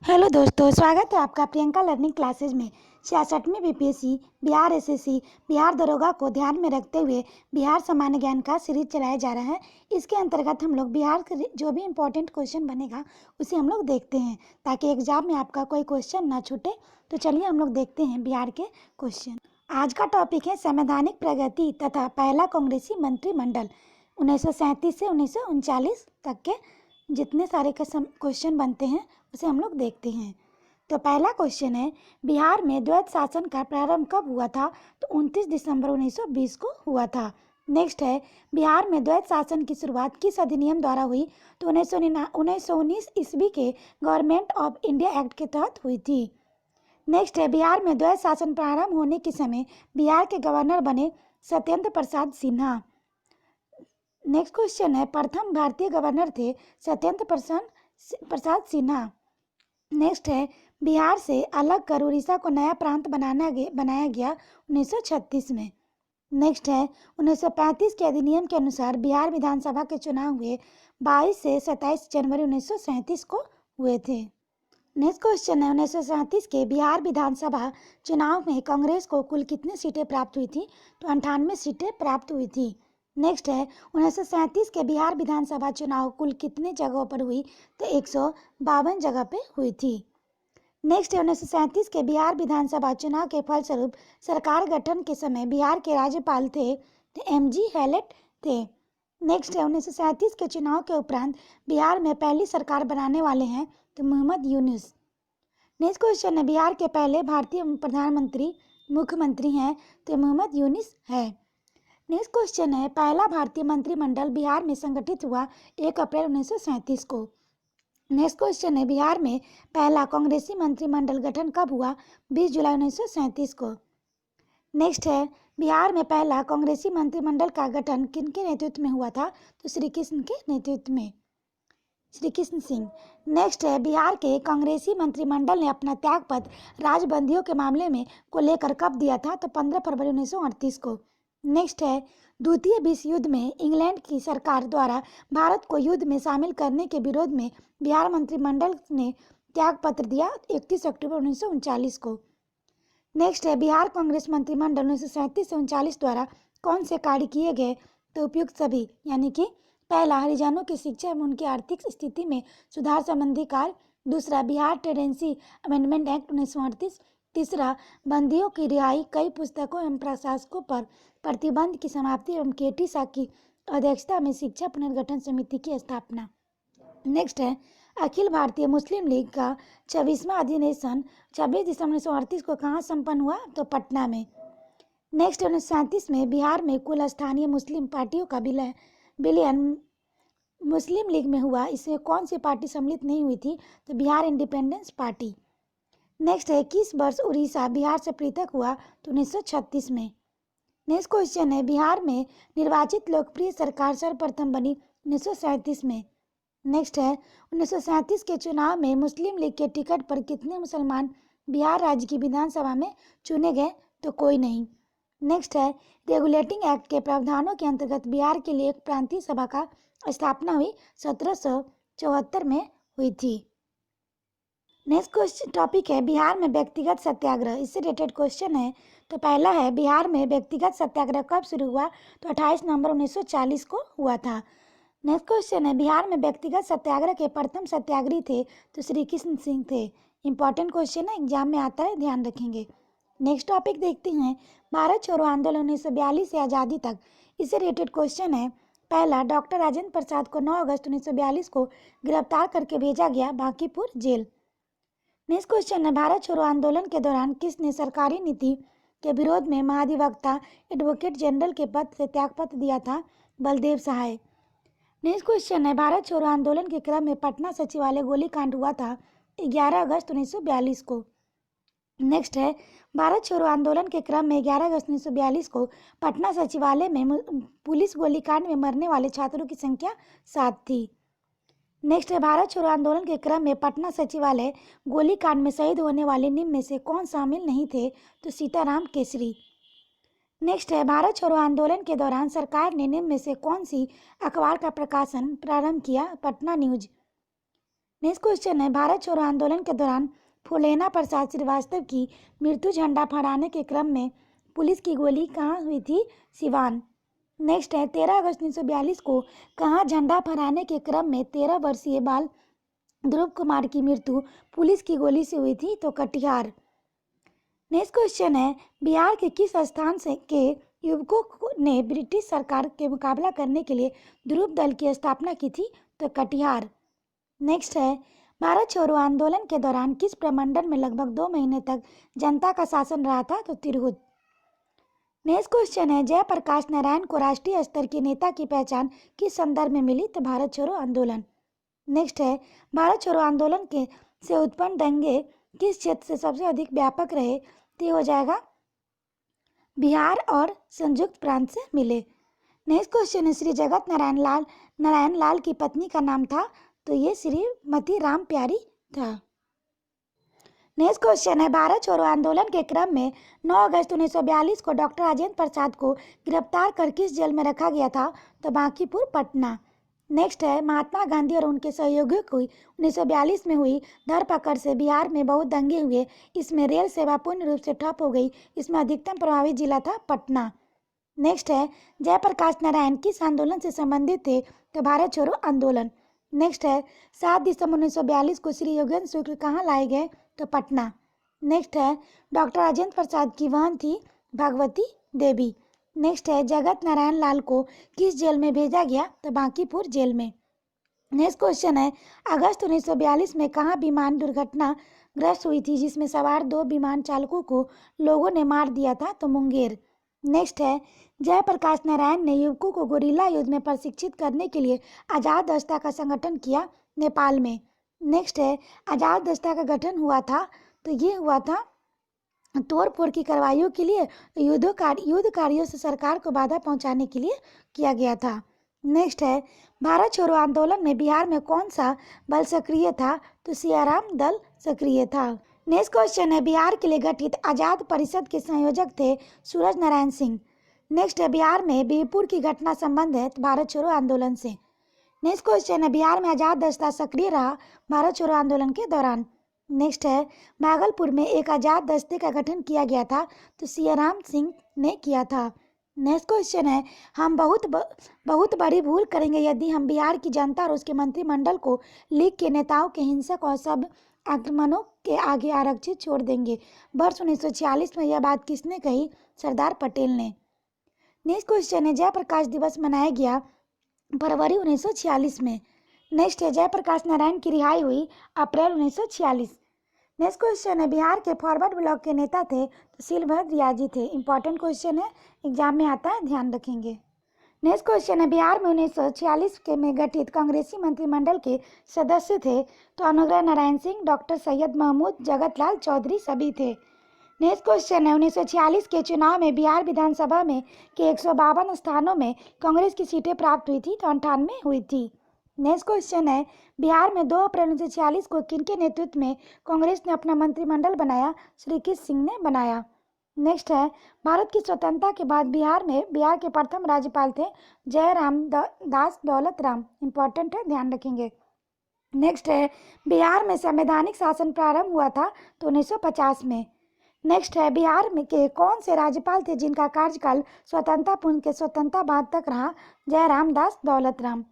Hello दोस्तों, स्वागत है आपका प्रियंका लर्निंग क्लासेज में। 66वीं बीपीएससी बिहार एसएससी बिहार दरोगा को ध्यान में रखते हुए बिहार सामान्य ज्ञान का सीरीज चलाया जा रहा है। इसके अंतर्गत हम लोग बिहार के जो भी इम्पोर्टेंट क्वेश्चन बनेगा उसे हम लोग देखते हैं ताकि एग्जाम में आपका कोई क्वेश्चन ना छूटे। तो चलिए हम लोग देखते हैं बिहार के क्वेश्चन। आज का टॉपिक है संवैधानिक प्रगति तथा पहला कांग्रेसी मंत्रिमंडल 1937 से 1939 तक के जितने सारे क्वेश्चन बनते हैं उसे हम लोग देखते हैं। तो पहला क्वेश्चन है, बिहार में द्वैत शासन का प्रारंभ कब हुआ था? तो 29 दिसंबर 1920 को हुआ था। नेक्स्ट है, बिहार में द्वैत शासन की शुरुआत किस अधिनियम द्वारा हुई? तो 1919 ईस्वी के गवर्नमेंट ऑफ इंडिया एक्ट के तहत हुई थी। नेक्स्ट है, बिहार में द्वैत शासन प्रारंभ होने के समय बिहार के गवर्नर बने सत्येंद्र प्रसाद सिन्हा। नेक्स्ट क्वेश्चन है, प्रथम भारतीय गवर्नर थे सत्येंद्र प्रसाद सिन्हा। नेक्स्ट है, बिहार से अलग कर उड़ीसा को नया प्रांत बनाया गया 1936 में। नेक्स्ट है, 1935 के अधिनियम के अनुसार बिहार विधानसभा के चुनाव हुए 22 से 27 जनवरी 1937 को हुए थे। नेक्स्ट क्वेश्चन है, 1937 के बिहार विधानसभा चुनाव में कांग्रेस को कुल कितनी सीटें प्राप्त हुई थी? तो 98 सीटें प्राप्त हुई थी। नेक्स्ट है, 1937 के बिहार विधानसभा चुनाव कुल कितने जगहों पर हुई? तो 152 जगह पे हुई थी। नेक्स्ट है, 1937 के बिहार विधानसभा चुनाव के फलस्वरूप सरकार गठन के समय बिहार के राज्यपाल थे तो एमजी हैलेट थे। नेक्स्ट है, 1937 के चुनाव के उपरांत बिहार में पहली सरकार बनाने वाले हैं तो मोहम्मद यूनुस। नेक्स्ट क्वेश्चन है, बिहार के पहले भारतीय प्रधानमंत्री मुख्यमंत्री हैं तो मोहम्मद यूनुस है। नेक्स्ट क्वेश्चन है, पहला भारतीय मंत्रिमंडल बिहार में संगठित हुआ 1 अप्रैल 1937 को। नेक्स्ट क्वेश्चन है, बिहार में पहला कांग्रेसी मंत्रिमंडल गठन कब हुआ? 20 जुलाई 1937 को। नेक्स्ट है, बिहार में पहला कांग्रेसी मंत्रिमंडल का गठन किनके नेतृत्व में हुआ था? तो श्री कृष्ण के नेतृत्व में, श्री कृष्ण सिंह। नेक्स्ट है, बिहार के कांग्रेसी मंत्रिमंडल ने अपना त्यागपत्र राजबंदियों के मामले में को लेकर कब दिया था? तो 15 फरवरी 1938 को। नेक्स्ट है, द्वितीय विश्व युद्ध में इंग्लैंड की सरकार द्वारा भारत को युद्ध में शामिल करने के विरोध में बिहार मंत्रिमंडल ने त्यागपत्र दिया 31 अक्टूबर 1939 को। नेक्स्ट है, बिहार कांग्रेस मंत्रिमंडल 1937 से 39 द्वारा कौन से कार्य किए गए? तो उपयुक्त सभी, यानी कि पहला, हरिजनों की शिक्षा एवं उनकी आर्थिक स्थिति में सुधार संबंधी कार्य। दूसरा, बिहार टेनेंसी अमेंडमेंट एक्ट 1938। तीसरा, बंदियों की रिहाई, कई पुस्तकों एवं प्रशासकों पर प्रतिबंध की समाप्ति एवं केटी शाह की अध्यक्षता में शिक्षा पुनर्गठन समिति की स्थापना। नेक्स्ट है, अखिल भारतीय मुस्लिम लीग का 26वां अधिवेशन 26 दिसंबर 1938 को कहाँ संपन्न हुआ? तो पटना में। नेक्स्ट, 1937 में बिहार में कुल स्थानीय मुस्लिम पार्टियों का विलयन मुस्लिम लीग में हुआ। इसमें कौन सी पार्टी सम्मिलित नहीं हुई थी? तो बिहार इंडिपेंडेंस पार्टी। नेक्स्ट है, किस वर्ष उड़ीसा बिहार से पृथक हुआ? तो 1936 में। नेक्स्ट क्वेश्चन है, बिहार में निर्वाचित लोकप्रिय सरकार सर्वप्रथम बनी 1937 में। नेक्स्ट है, 1937 के चुनाव में मुस्लिम लीग के टिकट पर कितने मुसलमान बिहार राज्य की विधानसभा में चुने गए? तो कोई नहीं। नेक्स्ट है, रेगुलेटिंग एक्ट के प्रावधानों के अंतर्गत बिहार के लिए एक प्रांतीय सभा का स्थापना हुई 1774 में हुई थी। नेक्स्ट क्वेश्चन टॉपिक है, बिहार में व्यक्तिगत सत्याग्रह, इससे रिलेटेड क्वेश्चन है। तो पहला है, बिहार में व्यक्तिगत सत्याग्रह कब शुरू हुआ? तो 28 नवंबर 1940 को हुआ था। नेक्स्ट क्वेश्चन है, बिहार में व्यक्तिगत सत्याग्रह के प्रथम सत्याग्रही थे तो श्री कृष्ण सिंह थे। इंपॉर्टेंट क्वेश्चन है, एग्जाम में आता है, ध्यान रखेंगे। नेक्स्ट टॉपिक देखते हैं, भारत छोड़ो आंदोलन 1942 से आज़ादी तक, इससे रिलेटेड क्वेश्चन है। पहला, डॉक्टर राजेंद्र प्रसाद को 9 अगस्त 1942 को गिरफ्तार करके भेजा गया बांकीपुर जेल। नेक्स्ट क्वेश्चन है, भारत छोड़ो आंदोलन के दौरान किसने सरकारी नीति के विरोध में महाधिवक्ता एडवोकेट जनरल के पद से त्यागपत्र दिया था? बलदेव सहाय। नेक्स्ट क्वेश्चन है, भारत छोड़ो आंदोलन के क्रम में पटना सचिवालय गोलीकांड हुआ था 11 अगस्त 1942 को। नेक्स्ट है, भारत छोड़ो आंदोलन के क्रम में 11 अगस्त 1942 को पटना सचिवालय में पुलिस गोलीकांड में मरने वाले छात्रों की संख्या 7 थी। नेक्स्ट है, भारत छोड़ो आंदोलन के क्रम में पटना सचिवालय गोलीकांड में शहीद होने वाले निम्न में से कौन शामिल नहीं थे? तो सीताराम केसरी। नेक्स्ट है, भारत छोड़ो आंदोलन के दौरान सरकार ने निम्न में से कौन सी अखबार का प्रकाशन प्रारंभ किया? पटना न्यूज। नेक्स्ट क्वेश्चन है, भारत छोड़ो आंदोलन के दौरान फूलेना प्रसाद श्रीवास्तव की मृत्यु झंडा फहराने के क्रम में पुलिस की गोली कहाँ हुई थी? सिवान। नेक्स्ट है, 13 अगस्त 1942 को कहाँ झंडा फहराने के क्रम में 13 वर्षीय बाल ध्रुव कुमार की मृत्यु पुलिस की गोली से हुई थी? तो कटिहार। नेक्स्ट क्वेश्चन है, बिहार के किस स्थान से के युवकों ने ब्रिटिश सरकार के मुकाबला करने के लिए ध्रुव दल की स्थापना की थी? तो कटिहार। नेक्स्ट है, भारत छोड़ो आंदोलन के दौरान किस प्रमंडल में लगभग 2 महीने तक जनता का शासन रहा था? तो तिरहुत। नेक्स्ट क्वेश्चन है, जयप्रकाश नारायण को राष्ट्रीय स्तर के नेता की पहचान किस संदर्भ में मिली? तो भारत छोड़ो आंदोलन। नेक्स्ट है, भारत छोड़ो आंदोलन के से उत्पन्न दंगे किस क्षेत्र से सबसे अधिक व्यापक रहे? तो हो जाएगा बिहार और संयुक्त प्रांत से मिले। नेक्स्ट क्वेश्चन है, श्री जगत नारायण लाल की पत्नी का नाम था? तो ये श्रीमती राम प्यारी था। नेक्स्ट क्वेश्चन है, भारत छोड़ो आंदोलन के क्रम में 9 अगस्त 1942 को डॉक्टर राजेंद्र प्रसाद को गिरफ्तार कर किस जेल में रखा गया था? तो बांकीपुर, पटना। नेक्स्ट है, महात्मा गांधी और उनके सहयोगियों को 1942 में हुई धरपकड़ से बिहार में बहुत दंगे हुए। इसमें रेल सेवा पूर्ण रूप से ठप हो गई। इसमें अधिकतम प्रभावित जिला था पटना। नेक्स्ट है, जयप्रकाश नारायण किस आंदोलन से संबंधित थे? तो भारत छोड़ो आंदोलन। नेक्स्ट है, 7 दिसंबर 1942 को श्री योगेंद्र शुक्ल कहाँ लाए गए? तो पटना। नेक्स्ट है, डॉक्टर राजेंद्र प्रसाद की बहन थी भगवती देवी। नेक्स्ट है, जगत नारायण लाल को किस जेल में भेजा गया? तो बांकीपुर जेल में। नेक्स्ट क्वेश्चन है, अगस्त 1942 में कहाँ विमान दुर्घटना ग्रस्त हुई थी जिसमें सवार 2 विमान चालकों को लोगों ने मार दिया था? तो मुंगेर। नेक्स्ट है, जयप्रकाश नारायण ने युवकों को गोरिल्ला युद्ध में प्रशिक्षित करने के लिए आज़ाद दस्ता का संगठन किया? नेपाल में। नेक्स्ट है, आज़ाद दस्ता का गठन हुआ था तो ये हुआ था तोड़ फोड़ की कार्रवाइयों के लिए, युद्ध कार्यों से सरकार को बाधा पहुंचाने के लिए किया गया था। नेक्स्ट है, भारत छोड़ो आंदोलन में बिहार में कौन सा बल सक्रिय था? तो सियाराम दल सक्रिय था। नेक्स्ट क्वेश्चन है, बिहार के लिए गठित आजाद परिषद के संयोजक थे सूरज नारायण सिंह। नेक्स्ट है, बिहार में बीरपुर की घटना संबंध है भारत छोड़ो आंदोलन से। नेक्स्ट क्वेश्चन है, बिहार में आजाद दस्ता सक्रिय रहा भारत छोड़ो आंदोलन के दौरान? नेक्स्ट है, भागलपुर में एक आजाद दस्ते का गठन किया गया था तो सियाराम सिंह ने किया था। नेक्स्ट क्वेश्चन है, हम बहुत बड़ी भूल करेंगे यदि हम बिहार की जनता और उसके मंत्रिमंडल को लीग के नेताओं के हिंसक और सब आक्रमणों के आगे आरक्षित छोड़ देंगे। वर्ष 1946 में यह बात किसने कही? सरदार पटेल ने। नेक्स्ट क्वेश्चन है, जयप्रकाश दिवस मनाया गया फरवरी 1946 में। नेक्स्ट है, जयप्रकाश नारायण की रिहाई हुई अप्रैल 1946। नेक्स्ट क्वेश्चन है, बिहार के फॉरवर्ड ब्लॉक के नेता थे तो शिलभद्र रियाजी थे। इंपॉर्टेंट क्वेश्चन है, एग्जाम में आता है, ध्यान रखेंगे। नेक्स्ट क्वेश्चन है, बिहार में 1946 के में गठित कांग्रेसी मंत्रिमंडल के सदस्य थे तो अनुग्रह नारायण सिंह, डॉक्टर सैयद महमूद, जगत लाल चौधरी सभी थे। नेक्स्ट क्वेश्चन है, 1946 के चुनाव में बिहार विधानसभा में के 152 स्थानों में कांग्रेस की सीटें प्राप्त हुई थी तो 98 हुई थी। नेक्स्ट क्वेश्चन है, बिहार में 2 अप्रैल 1946 को किनके नेतृत्व में कांग्रेस ने अपना मंत्रिमंडल बनाया? श्री कृष्ण सिंह ने बनाया। नेक्स्ट है, भारत की स्वतंत्रता के बाद बिहार के प्रथम राज्यपाल थे जयराम दास दौलत राम। इंपॉर्टेंट है, ध्यान रखेंगे। नेक्स्ट है, बिहार में संवैधानिक शासन प्रारंभ हुआ था तो 1950 में। नेक्स्ट है, बिहार में के कौन से राज्यपाल थे जिनका कार्यकाल स्वतंत्रता पूर्व के स्वतंत्रता बाद तक रहा? जयराम दास दौलत राम।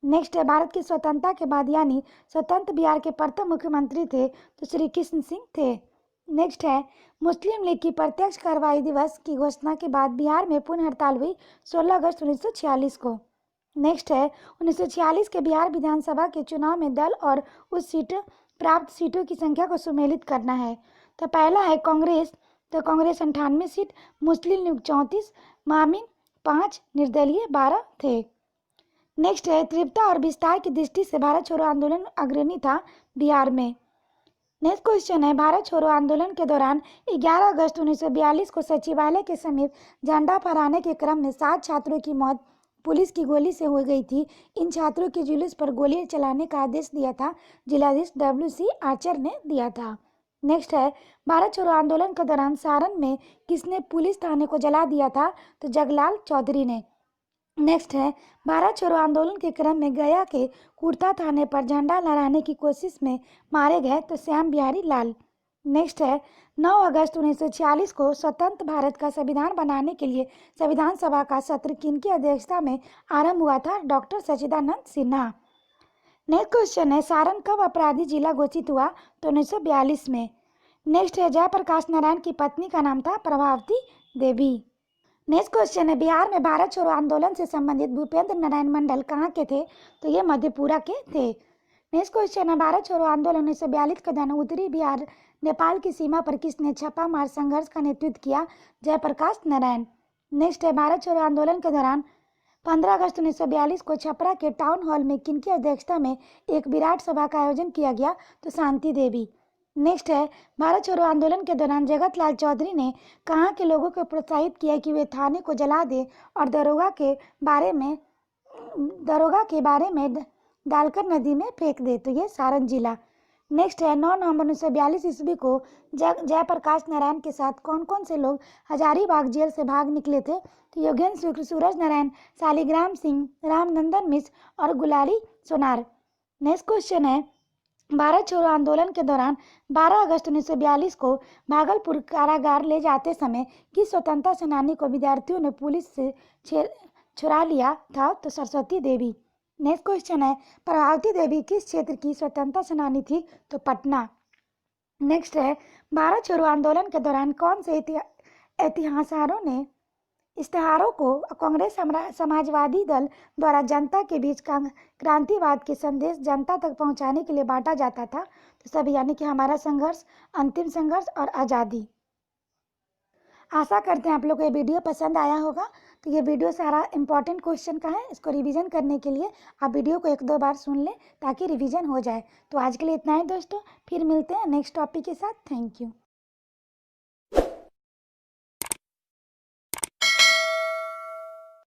नेक्स्ट है, भारत की स्वतंत्रता के बाद यानी स्वतंत्र बिहार के प्रथम मुख्यमंत्री थे तो श्री कृष्ण सिंह थे। नेक्स्ट है, मुस्लिम लीग की प्रत्यक्ष कार्रवाई दिवस की घोषणा के बाद बिहार में पुनः हड़ताल हुई 16 अगस्त 1946 को। नेक्स्ट है, 1946 के बिहार विधानसभा के चुनाव में दल और उस सीट प्राप्त सीटों की संख्या को सुमेलित करना है। तो पहला है कांग्रेस, तो कांग्रेस 98 सीट, मुस्लिम लीग 34, मामिन 5, निर्दलीय 12 थे। नेक्स्ट है, तीव्रता और विस्तार की दृष्टि से भारत छोड़ो आंदोलन अग्रणी था बिहार में। नेक्स्ट क्वेश्चन है, भारत छोड़ो आंदोलन के दौरान 11 अगस्त 1942 को सचिवालय के समीप झंडा फहराने के क्रम में 7 छात्रों की मौत पुलिस की गोली से हो गई थी। इन छात्रों के जुलूस पर गोली चलाने का आदेश दिया था जिलाधीश WC आर्चर ने दिया था। नेक्स्ट है, भारत छोड़ो आंदोलन के दौरान सारण में किसने पुलिस थाने को जला दिया था? तो जगलाल चौधरी ने। नेक्स्ट है, भारत छोड़ो आंदोलन के क्रम में गया के कुर्ता थाने पर झंडा लहराने की कोशिश में मारे गए तो श्याम बिहारी लाल। नेक्स्ट है, 9 अगस्त 1946 को स्वतंत्र भारत का संविधान बनाने के लिए संविधान सभा का सत्र किनकी अध्यक्षता में आरंभ हुआ था? डॉक्टर सच्चिदानंद सिन्हा। नेक्स्ट क्वेश्चन है, सारण कब अपराधी जिला घोषित हुआ? तो 1942 में। नेक्स्ट है, जयप्रकाश नारायण की पत्नी का नाम था प्रभावती देवी। नेक्स्ट क्वेश्चन है, बिहार में भारत छोड़ो आंदोलन से संबंधित भूपेंद्र नारायण मंडल कहाँ के थे? तो ये मधेपुरा के थे। नेक्स्ट क्वेश्चन है, भारत छोड़ो आंदोलन 1942 के दौरान उत्तरी बिहार नेपाल की सीमा पर किसने छापामार संघर्ष का नेतृत्व किया? जयप्रकाश नारायण। नेक्स्ट है, भारत छोड़ो आंदोलन के दौरान 15 अगस्त 1942 को छपरा के टाउन हॉल में किनकी अध्यक्षता में एक विराट सभा का आयोजन किया गया? तो शांति देवी। नेक्स्ट है, भारत छोड़ो आंदोलन के दौरान जगत लाल चौधरी ने कहाँ के लोगों को प्रोत्साहित किया कि वे थाने को जला दें और दरोगा के बारे में डालकर नदी में फेंक दे? तो ये सारण जिला। नेक्स्ट है, 9 नवंबर 1942 ईस्वी को जयप्रकाश नारायण के साथ कौन कौन से लोग हजारीबाग जेल से भाग निकले थे? तो योगेंद्र शुक्ल, सूरज नारायण, शालिग्राम सिंह, रामनंदन मिश्र और गुलारी सोनार। नेक्स्ट क्वेश्चन है, भारत छोड़ो आंदोलन के दौरान 12 अगस्त 1942 को भागलपुर कारागार ले जाते समय किस स्वतंत्रता सेनानी को विद्यार्थियों ने पुलिस से छुड़ा लिया था? तो सरस्वती देवी। नेक्स्ट क्वेश्चन है, प्रभावती देवी किस क्षेत्र की स्वतंत्रता सेनानी थी? तो पटना। नेक्स्ट है, भारत छोड़ो आंदोलन के दौरान कौन से इतिहासकारों ने इश्तेहारों को कांग्रेस समाजवादी दल द्वारा जनता के बीच क्रांतिवाद के संदेश जनता तक पहुंचाने के लिए बांटा जाता था? तो सभी, यानी कि हमारा संघर्ष, अंतिम संघर्ष और आज़ादी। आशा करते हैं आप लोग को ये वीडियो पसंद आया होगा। तो ये वीडियो सारा इंपॉर्टेंट क्वेश्चन का है, इसको रिवीजन करने के लिए आप वीडियो को 1-2 बार सुन लें ताकि रिवीजन हो जाए। तो आज के लिए इतना ही दोस्तों, फिर मिलते हैं नेक्स्ट टॉपिक के साथ। Thank you.